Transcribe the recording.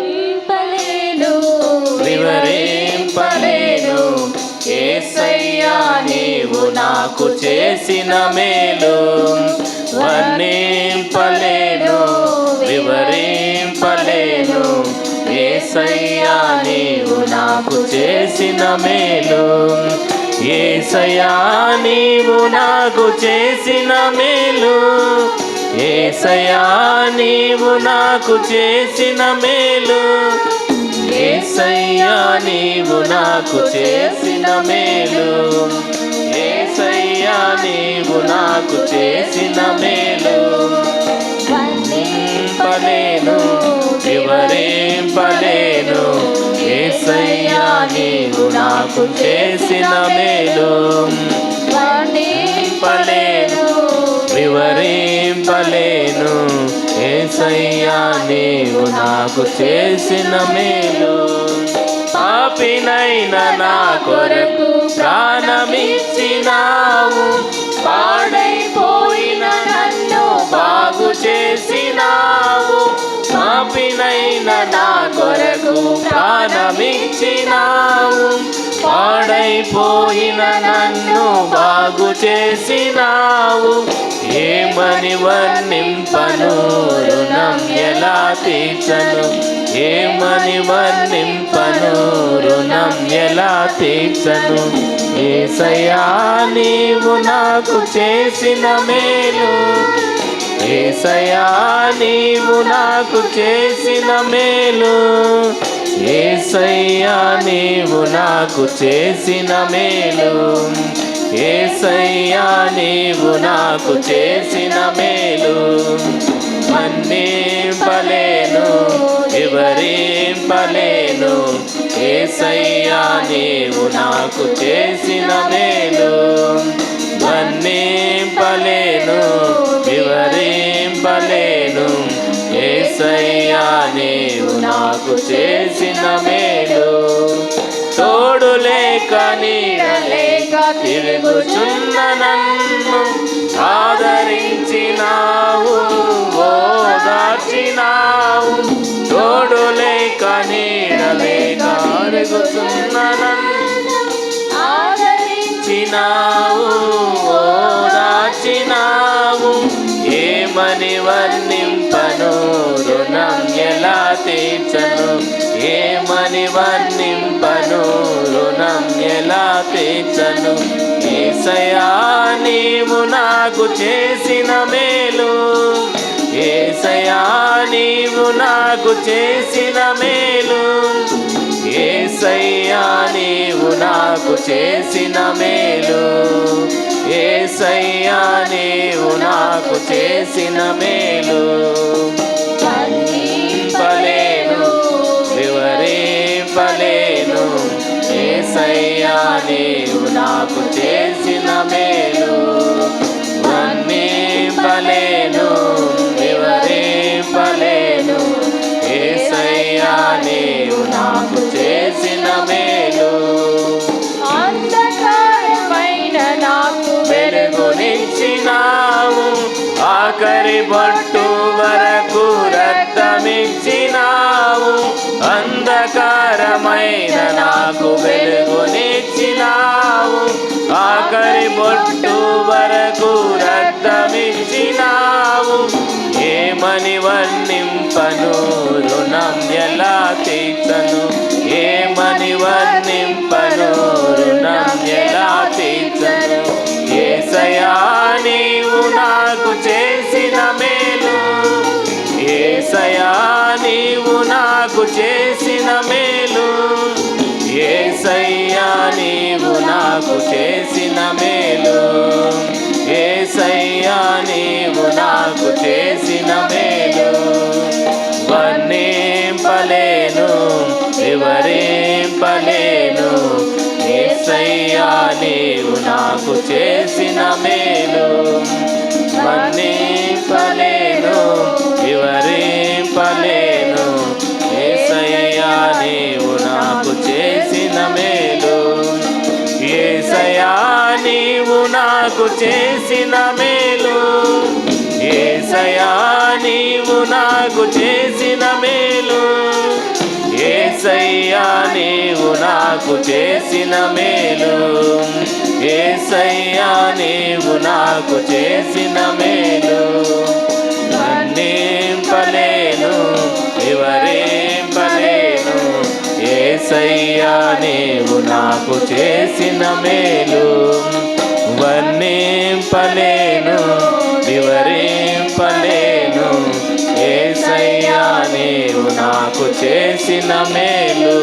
వర్ణింపలేను వివరింపలేను యేసయ్యా నీవు నాకు చేసిన మేలు. వర్ణింపలేను వివరింపలేను యేసయ్యా నీవు నాకు చేసిన మేలు. యేసయ్యా నీవు నాకు చేసిన మేలు. యేసయ్యా నీవు నాకు చేసిన మేలు. యేసయ్యా నీవు నాకు చేసిన మేలు. యేసయ్యా నీవు నాకు చేసిన మేలు. వర్ణింపలేను వివరింపలేను యేసయ్యా నీవు నాకు చేసిన మేలు. వర్ణింపలేను వివరింపలేను యేసయ్యా నీవు నాకు చేసిన మేలు. పాపినైన నా కొరకు ప్రాణమిచ్చినావు. పాడైపోయిన నన్ను బాగు చేసినావు. పాపినైన నా కొరకు ప్రాణమిచ్చినావు. పాడైపోయిన నన్ను బాగు చేసినావు. ఏమని వర్ణింపను రుణం ఎలా తీర్చను. ఏమని వర్ణింపను రుణం ఎలా తీర్చను. యేసయ్యా నీవు నాకు చేసిన మేలు. యేసయ్యా నీవు నాకు చేసిన మేలు. యేసయ్యా నీవు నాకు చేసిన మేలు. యేసయ్యా నీవు నాకు చేసిన మేలు. వర్ణింపలేను వివరింపలేను యేసయ్యా నీవు నాకు చేసిన మేలు. వర్ణింపలేను వివరింపలేను యేసయ్యా నీవు నాకు చేసిన మేలు. తోడు లేక నీడ లేక తిరుగుచున్న నన్ను ఆదరించినావు. ఓదార్చినావు. తోడు లేక నీడ లేక తిరుగుచున్న నన్ను ఆదరించినావు. ఓదార్చినావు. ఏమని వర్ణింపను రుణం ఎలా తీర్చను. ఏమని వర్ణింపను రుణం ఎలా తీర్చను. యేసయ్యా నీవు నాకు చేసిన మేలు. యేసయ్యా నీవు నాకు చేసిన మేలు. యేసయ్యా నీవు నాకు చేసిన మేలు. యేసయ్యా నీవు నాకు చేసిన మేలు. వర్ణింపలేను వివరింపలేను యేసయ్యా నీవు నాకు చేసిన మేలు. వర్ణింపలేను వివరింపలేను యేసయ్యా నీవు నాకు చేసిన మేలు. అంధకారమైన నాకు వెలుగునిచ్చినావు. ఆఖరి బొట్టు వరకు రక్తమిచ్చినావు. అంధకారమైన నాకు వెలుగునిచ్చినావు. ఆఖరి బొట్టు వరకు రక్తమిచ్చినావు. ఏమని వర్ణింపను రుణం ఎలా తీర్చను. ఏమని వర్ణింపను రుణం ఎలా తీర్చను. యేసయ్యా నీవు నాకు చేసిన మేలు. యేసయ్యా నీవు నాకు చేసిన మేలు. యేసయ్యా నీవు నాకు చేసిన మేలు. యేసయ్యా నీవు నాకు చేసిన మేలు. వర్ణింపలేను వివరింపలేను యేసయ్యా నీవు నాకు చేసిన మేలు. వర్ణింపలేను వివరింపలేను యేసయ్యా నీవు నాకు చేసిన మేలు. యేసయ్యా నీవు నా నాకు చేసిన మేలు, యేసయ్యా నీవు నాకు చేసిన మేలు, యేసయ్యా నీవు నాకు చేసిన మేలు, యేసయ్యా నీవు నాకు చేసిన మేలు. వర్ణింపలేను వివరింపలేను, యేసయ్యా నీవు నాకు చేసిన మేలు. వర్ణింపలేను వివరింపలేను, యేసయ్యా నీవు నాకు చేసిన మేలు.